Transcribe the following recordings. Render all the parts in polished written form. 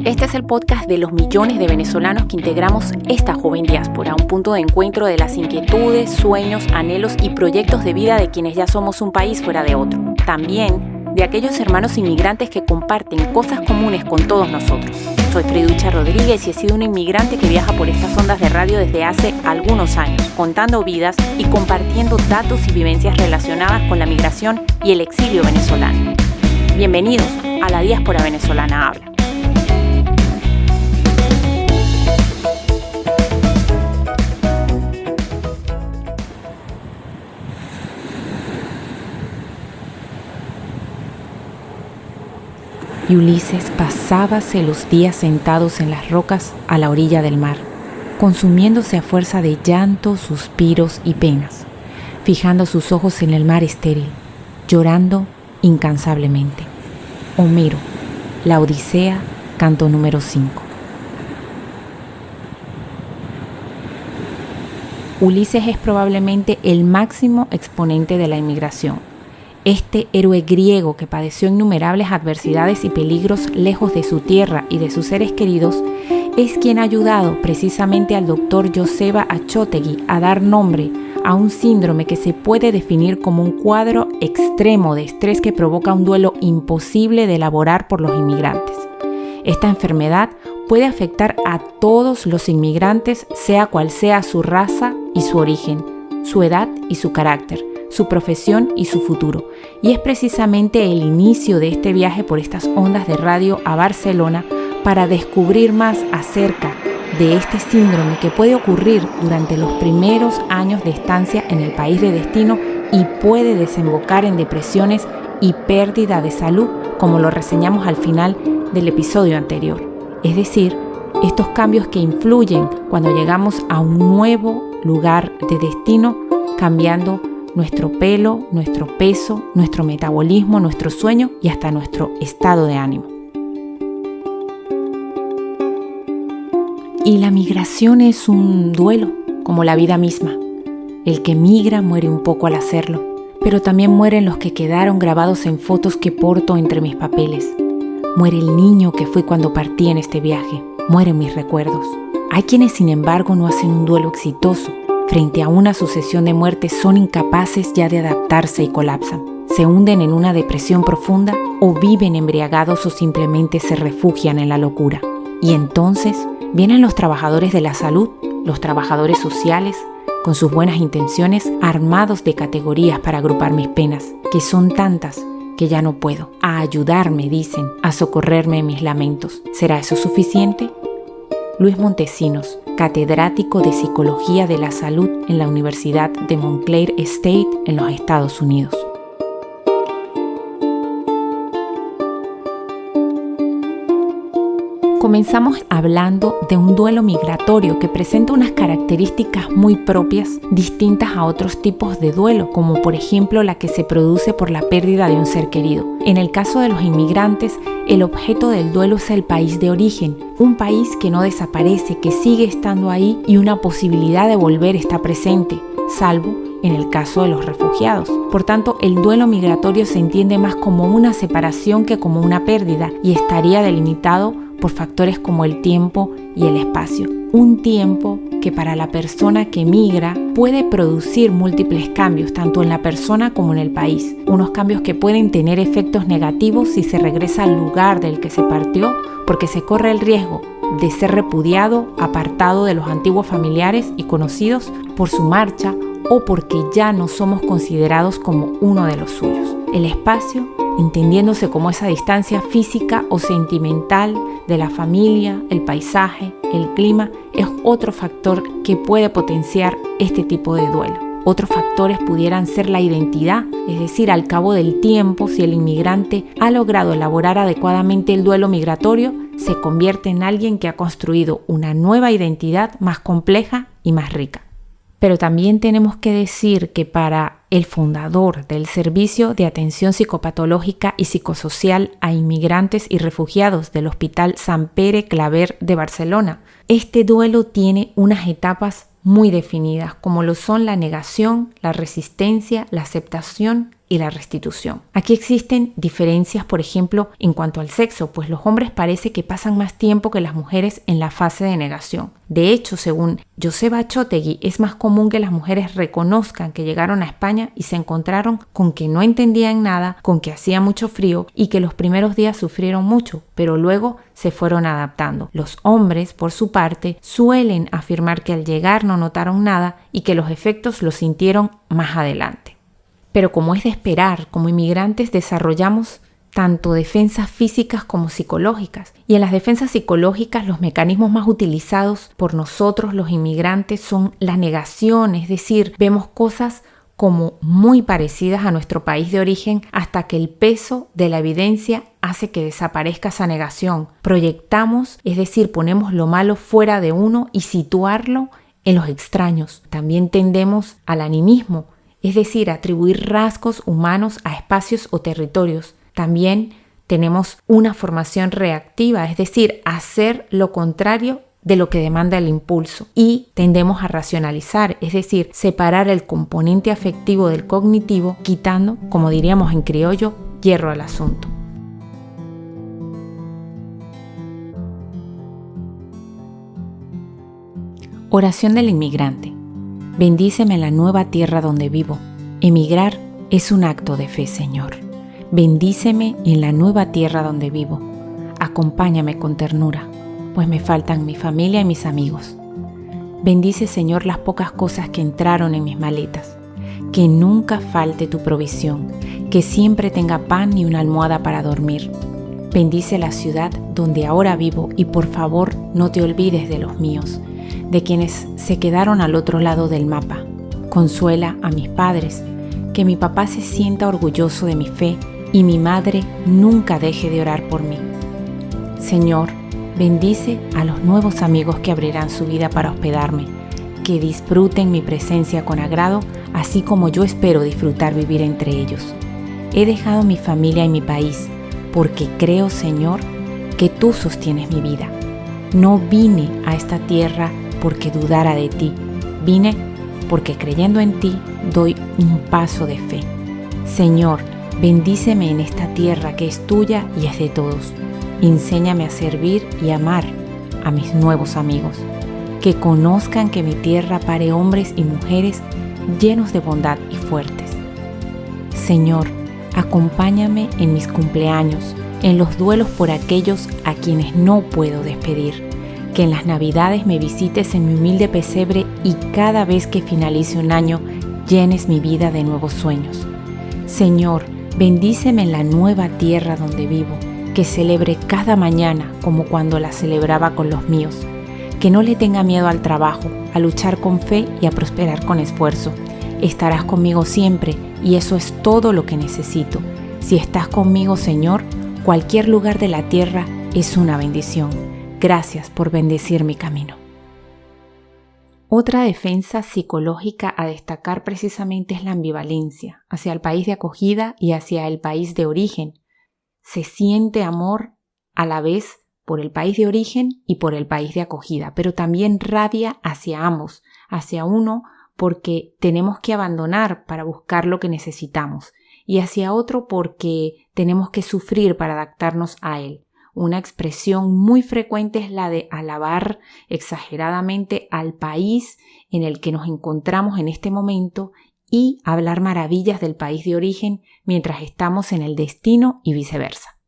Este es el podcast de los millones de venezolanos que integramos esta joven diáspora, un punto de encuentro de las inquietudes, sueños, anhelos y proyectos de vida de quienes ya somos un país fuera de otro. También de aquellos hermanos inmigrantes que comparten cosas comunes con todos nosotros. Soy Frieducha Rodríguez y he sido una inmigrante que viaja por estas ondas de radio desde hace algunos años, contando vidas y compartiendo datos y vivencias relacionadas con la migración y el exilio venezolano. Bienvenidos a La Diáspora Venezolana Habla. Y Ulises pasábase los días sentados en las rocas a la orilla del mar, consumiéndose a fuerza de llantos, suspiros y penas, fijando sus ojos en el mar estéril, llorando incansablemente. Homero, La Odisea, canto número 5. Ulises es probablemente el máximo exponente de la inmigración. Este héroe griego que padeció innumerables adversidades y peligros lejos de su tierra y de sus seres queridos, es quien ha ayudado precisamente al doctor Joseba Achotegui a dar nombre a un síndrome que se puede definir como un cuadro extremo de estrés que provoca un duelo imposible de elaborar por los inmigrantes. Esta enfermedad puede afectar a todos los inmigrantes, sea cual sea su raza y su origen, su edad y su carácter, su profesión y su futuro. Y es precisamente el inicio de este viaje por estas ondas de radio a Barcelona para descubrir más acerca de este síndrome que puede ocurrir durante los primeros años de estancia en el país de destino y puede desembocar en depresiones y pérdida de salud, como lo reseñamos al final del episodio anterior. Es decir, estos cambios que influyen cuando llegamos a un nuevo lugar de destino, cambiando nuestro pelo, nuestro peso, nuestro metabolismo, nuestro sueño y hasta nuestro estado de ánimo. Y la migración es un duelo, como la vida misma. El que migra muere un poco al hacerlo, pero también mueren los que quedaron grabados en fotos que porto entre mis papeles. Muere el niño que fui cuando partí en este viaje. Mueren mis recuerdos. Hay quienes, sin embargo, no hacen un duelo exitoso. Frente a una sucesión de muertes son incapaces ya de adaptarse y colapsan. Se hunden en una depresión profunda o viven embriagados o simplemente se refugian en la locura. Y entonces vienen los trabajadores de la salud, los trabajadores sociales, con sus buenas intenciones, armados de categorías para agrupar mis penas, que son tantas que ya no puedo. A ayudarme, dicen, a socorrerme en mis lamentos. ¿Será eso suficiente? Luis Montesinos, catedrático de Psicología de la Salud en la Universidad de Montclair State en los Estados Unidos. Comenzamos hablando de un duelo migratorio que presenta unas características muy propias, distintas a otros tipos de duelo, como por ejemplo la que se produce por la pérdida de un ser querido. En el caso de los inmigrantes, el objeto del duelo es el país de origen, un país que no desaparece, que sigue estando ahí y una posibilidad de volver está presente, salvo en el caso de los refugiados. Por tanto, el duelo migratorio se entiende más como una separación que como una pérdida y estaría delimitado por factores como el tiempo y el espacio. Un tiempo que para la persona que migra puede producir múltiples cambios, tanto en la persona como en el país. Unos cambios que pueden tener efectos negativos si se regresa al lugar del que se partió, porque se corre el riesgo de ser repudiado, apartado de los antiguos familiares y conocidos por su marcha o porque ya no somos considerados como uno de los suyos. El espacio, entendiéndose como esa distancia física o sentimental de la familia, el paisaje, el clima, es otro factor que puede potenciar este tipo de duelo. Otros factores pudieran ser la identidad, es decir, al cabo del tiempo, si el inmigrante ha logrado elaborar adecuadamente el duelo migratorio, se convierte en alguien que ha construido una nueva identidad más compleja y más rica. Pero también tenemos que decir que para el fundador del Servicio de Atención Psicopatológica y Psicosocial a Inmigrantes y Refugiados del Hospital Sant Pere Claver de Barcelona, este duelo tiene unas etapas muy definidas, como lo son la negación, la resistencia, la aceptación y la restitución. Aquí existen diferencias, por ejemplo, en cuanto al sexo, pues los hombres parece que pasan más tiempo que las mujeres en la fase de negación. De hecho, según Joseba Chotegui, es más común que las mujeres reconozcan que llegaron a España y se encontraron con que no entendían nada, con que hacía mucho frío y que los primeros días sufrieron mucho, pero luego se fueron adaptando. Los hombres, por su parte, suelen afirmar que al llegar no notaron nada y que los efectos los sintieron más adelante. Pero como es de esperar, como inmigrantes desarrollamos tanto defensas físicas como psicológicas. Y en las defensas psicológicas los mecanismos más utilizados por nosotros los inmigrantes son la negación, es decir, vemos cosas como muy parecidas a nuestro país de origen hasta que el peso de la evidencia hace que desaparezca esa negación. Proyectamos, es decir, ponemos lo malo fuera de uno y situarlo en los extraños. También tendemos al animismo, es decir, atribuir rasgos humanos a espacios o territorios. También tenemos una formación reactiva, es decir, hacer lo contrario de lo que demanda el impulso. Y tendemos a racionalizar, es decir, separar el componente afectivo del cognitivo, quitando, como diríamos en criollo, hierro al asunto. Oración del inmigrante. Bendíceme en la nueva tierra donde vivo. Emigrar es un acto de fe, Señor. Bendíceme en la nueva tierra donde vivo. Acompáñame con ternura, pues me faltan mi familia y mis amigos. Bendice, Señor, las pocas cosas que entraron en mis maletas. Que nunca falte tu provisión, que siempre tenga pan y una almohada para dormir. Bendice la ciudad donde ahora vivo y por favor no te olvides de los míos, de quienes se quedaron al otro lado del mapa. Consuela a mis padres, que mi papá se sienta orgulloso de mi fe y mi madre nunca deje de orar por mí. Señor, bendice a los nuevos amigos que abrirán su vida para hospedarme, que disfruten mi presencia con agrado, así como yo espero disfrutar vivir entre ellos. He dejado mi familia y mi país, porque creo, Señor, que tú sostienes mi vida. No vine a esta tierra porque dudara de ti, vine porque creyendo en ti doy un paso de fe. Señor, bendíceme en esta tierra que es tuya y es de todos. Enséñame a servir y amar a mis nuevos amigos. Que conozcan que mi tierra pare hombres y mujeres llenos de bondad y fuertes. Señor, acompáñame en mis cumpleaños, en los duelos por aquellos a quienes no puedo despedir. Que en las Navidades me visites en mi humilde pesebre y cada vez que finalice un año llenes mi vida de nuevos sueños. Señor, bendíceme en la nueva tierra donde vivo, que celebre cada mañana como cuando la celebraba con los míos. Que no le tenga miedo al trabajo, a luchar con fe y a prosperar con esfuerzo. Estarás conmigo siempre y eso es todo lo que necesito. Si estás conmigo, Señor, cualquier lugar de la tierra es una bendición. Gracias por bendecir mi camino. Otra defensa psicológica a destacar precisamente es la ambivalencia hacia el país de acogida y hacia el país de origen. Se siente amor a la vez por el país de origen y por el país de acogida, pero también rabia hacia ambos, hacia uno porque tenemos que abandonar para buscar lo que necesitamos y hacia otro porque tenemos que sufrir para adaptarnos a él. Una expresión muy frecuente es la de alabar exageradamente al país en el que nos encontramos en este momento y hablar maravillas del país de origen mientras estamos en el destino y viceversa.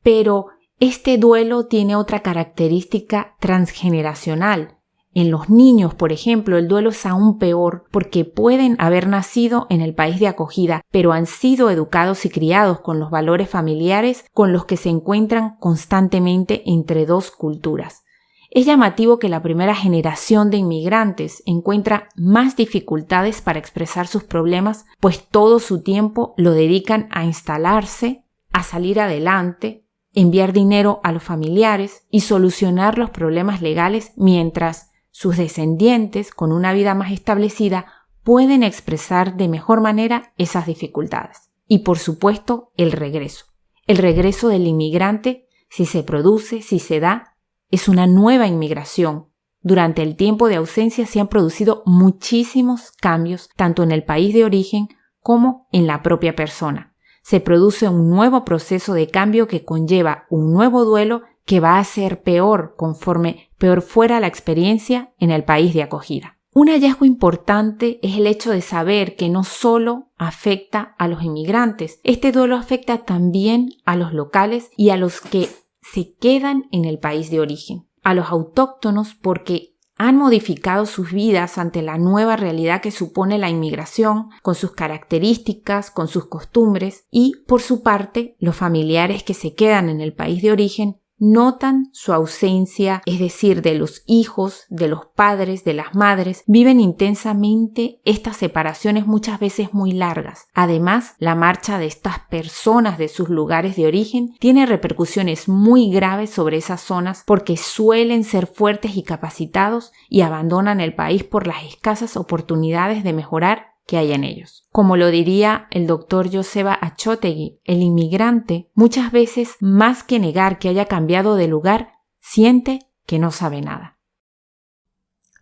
Pero este duelo tiene otra característica transgeneracional. En los niños, por ejemplo, el duelo es aún peor porque pueden haber nacido en el país de acogida, pero han sido educados y criados con los valores familiares con los que se encuentran constantemente entre dos culturas. Es llamativo que la primera generación de inmigrantes encuentra más dificultades para expresar sus problemas, pues todo su tiempo lo dedican a instalarse, a salir adelante, enviar dinero a los familiares y solucionar los problemas legales mientras sus descendientes, con una vida más establecida, pueden expresar de mejor manera esas dificultades. Y por supuesto, el regreso. El regreso del inmigrante, si se produce, si se da, es una nueva inmigración. Durante el tiempo de ausencia se han producido muchísimos cambios, tanto en el país de origen como en la propia persona. Se produce un nuevo proceso de cambio que conlleva un nuevo duelo que va a ser peor conforme peor fuera la experiencia en el país de acogida. Un hallazgo importante es el hecho de saber que no solo afecta a los inmigrantes, este duelo afecta también a los locales y a los que se quedan en el país de origen, a los autóctonos porque han modificado sus vidas ante la nueva realidad que supone la inmigración, con sus características, con sus costumbres, y por su parte, los familiares que se quedan en el país de origen notan su ausencia, es decir, de los hijos, de los padres, de las madres, viven intensamente estas separaciones muchas veces muy largas. Además, la marcha de estas personas de sus lugares de origen tiene repercusiones muy graves sobre esas zonas porque suelen ser fuertes y capacitados y abandonan el país por las escasas oportunidades de mejorar que hay en ellos. Como lo diría el doctor Joseba Achotegui, el inmigrante muchas veces, más que negar que haya cambiado de lugar, siente que no sabe nada.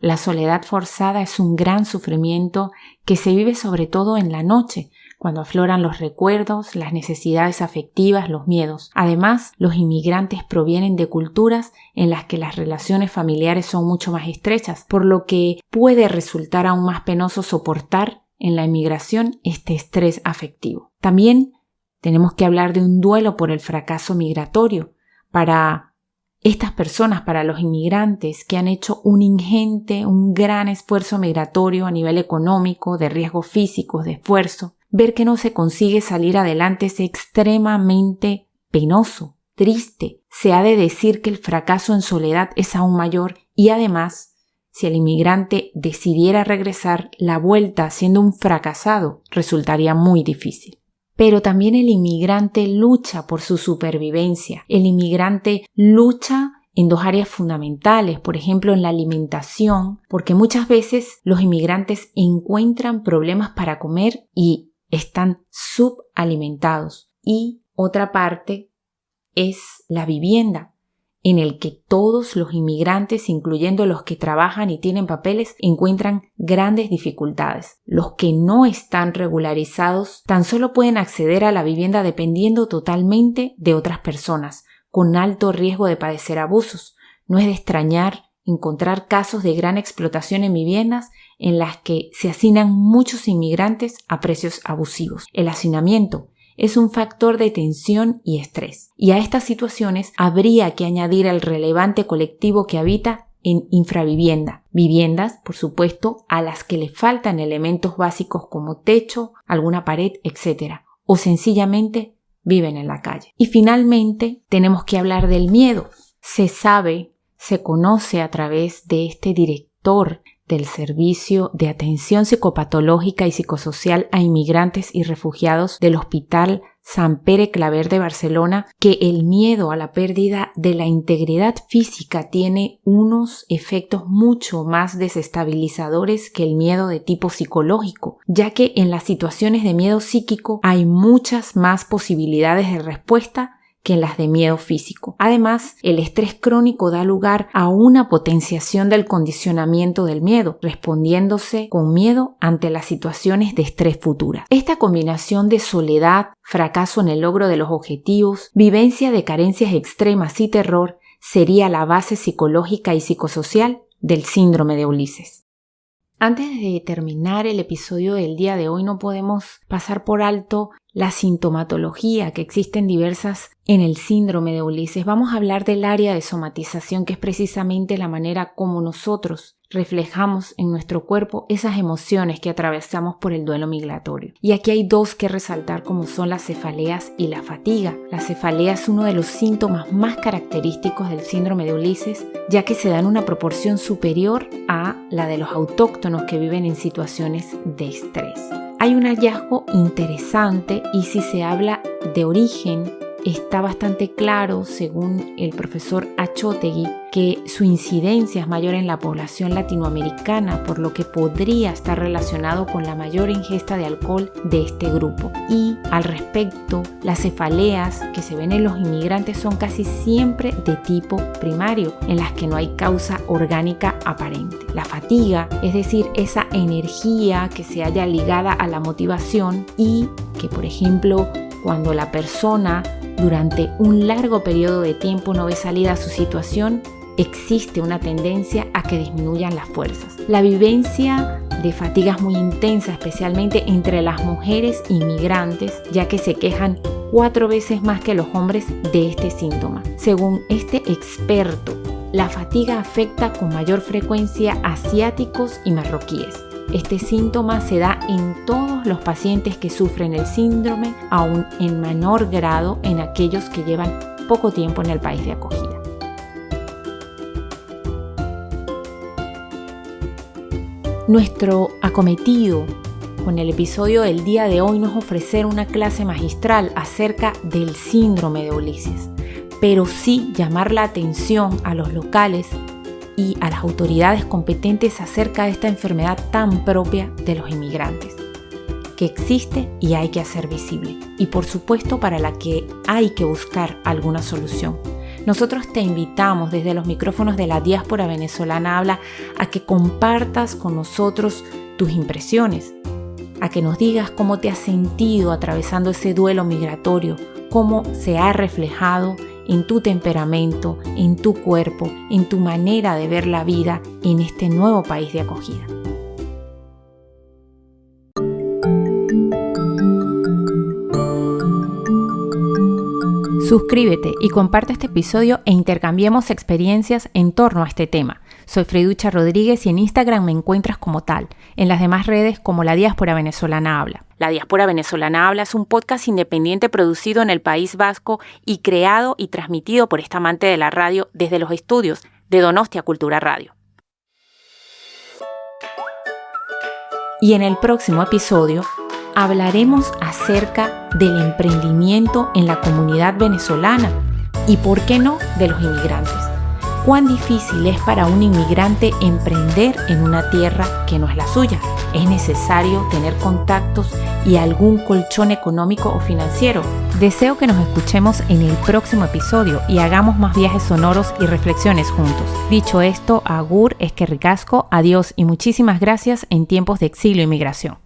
La soledad forzada es un gran sufrimiento que se vive sobre todo en la noche, cuando afloran los recuerdos, las necesidades afectivas, los miedos. Además, los inmigrantes provienen de culturas en las que las relaciones familiares son mucho más estrechas, por lo que puede resultar aún más penoso soportar en la inmigración este estrés afectivo. También tenemos que hablar de un duelo por el fracaso migratorio. Para estas personas, para los inmigrantes que han hecho un gran esfuerzo migratorio a nivel económico, de riesgos físicos, de esfuerzo, ver que no se consigue salir adelante es extremadamente penoso, triste. Se ha de decir que el fracaso en soledad es aún mayor y además, si el inmigrante decidiera regresar, la vuelta siendo un fracasado resultaría muy difícil. Pero también el inmigrante lucha por su supervivencia. El inmigrante lucha en dos áreas fundamentales, por ejemplo en la alimentación, porque muchas veces los inmigrantes encuentran problemas para comer y están subalimentados. Y otra parte es la vivienda, en el que todos los inmigrantes, incluyendo los que trabajan y tienen papeles, encuentran grandes dificultades. Los que no están regularizados tan solo pueden acceder a la vivienda dependiendo totalmente de otras personas, con alto riesgo de padecer abusos. No es de extrañar encontrar casos de gran explotación en viviendas en las que se hacinan muchos inmigrantes a precios abusivos. El hacinamiento es un factor de tensión y estrés. Y a estas situaciones habría que añadir el relevante colectivo que habita en infravivienda. Viviendas, por supuesto, a las que le faltan elementos básicos como techo, alguna pared, etc. O sencillamente viven en la calle. Y finalmente tenemos que hablar del miedo. Se conoce a través de este director del Servicio de Atención Psicopatológica y Psicosocial a Inmigrantes y Refugiados del Hospital Sant Pere Claver de Barcelona, que el miedo a la pérdida de la integridad física tiene unos efectos mucho más desestabilizadores que el miedo de tipo psicológico, ya que en las situaciones de miedo psíquico hay muchas más posibilidades de respuesta que en las de miedo físico. Además, el estrés crónico da lugar a una potenciación del condicionamiento del miedo, respondiéndose con miedo ante las situaciones de estrés futuras. Esta combinación de soledad, fracaso en el logro de los objetivos, vivencia de carencias extremas y terror sería la base psicológica y psicosocial del síndrome de Ulises. Antes de terminar el episodio del día de hoy, no podemos pasar por alto la sintomatología que existen diversas en el síndrome de Ulises. Vamos a hablar del área de somatización, que es precisamente la manera como nosotros reflejamos en nuestro cuerpo esas emociones que atravesamos por el duelo migratorio. Y aquí hay dos que resaltar, como son las cefaleas y la fatiga. La cefalea es uno de los síntomas más característicos del síndrome de Ulises, ya que se da en una proporción superior a la de los autóctonos que viven en situaciones de estrés. Hay un hallazgo interesante y si se habla de origen, está bastante claro, según el profesor Achotegui, que su incidencia es mayor en la población latinoamericana, por lo que podría estar relacionado con la mayor ingesta de alcohol de este grupo. Y al respecto, las cefaleas que se ven en los inmigrantes son casi siempre de tipo primario, en las que no hay causa orgánica aparente. La fatiga, es decir, esa energía que se halla ligada a la motivación y que, por ejemplo, cuando la persona durante un largo periodo de tiempo no ve salida a su situación, existe una tendencia a que disminuyan las fuerzas. La vivencia de fatigas muy intensa, especialmente entre las mujeres inmigrantes, ya que se quejan 4 veces más que los hombres de este síntoma. Según este experto, la fatiga afecta con mayor frecuencia a asiáticos y marroquíes. Este síntoma se da en todos los pacientes que sufren el síndrome, aún en menor grado en aquellos que llevan poco tiempo en el país de acogida. Nuestro acometido con el episodio del día de hoy no es ofrecer una clase magistral acerca del síndrome de Ulises, pero sí llamar la atención a los locales y a las autoridades competentes acerca de esta enfermedad tan propia de los inmigrantes, que existe y hay que hacer visible, y por supuesto para la que hay que buscar alguna solución. Nosotros te invitamos desde los micrófonos de la Diáspora Venezolana Habla a que compartas con nosotros tus impresiones, a que nos digas cómo te has sentido atravesando ese duelo migratorio, cómo se ha reflejado en tu temperamento, en tu cuerpo, en tu manera de ver la vida en este nuevo país de acogida. Suscríbete y comparte este episodio e intercambiemos experiencias en torno a este tema. Soy Freducha Rodríguez y en Instagram me encuentras como tal, en las demás redes como La Diáspora Venezolana Habla. La Diáspora Venezolana Habla es un podcast independiente producido en el País Vasco y creado y transmitido por esta amante de la radio desde los estudios de Donostia Cultura Radio. Y en el próximo episodio hablaremos acerca del emprendimiento en la comunidad venezolana y, ¿por qué no?, de los inmigrantes. ¿Cuán difícil es para un inmigrante emprender en una tierra que no es la suya? ¿Es necesario tener contactos y algún colchón económico o financiero? Deseo que nos escuchemos en el próximo episodio y hagamos más viajes sonoros y reflexiones juntos. Dicho esto, agur, es que ricasco, adiós y muchísimas gracias en tiempos de exilio y migración.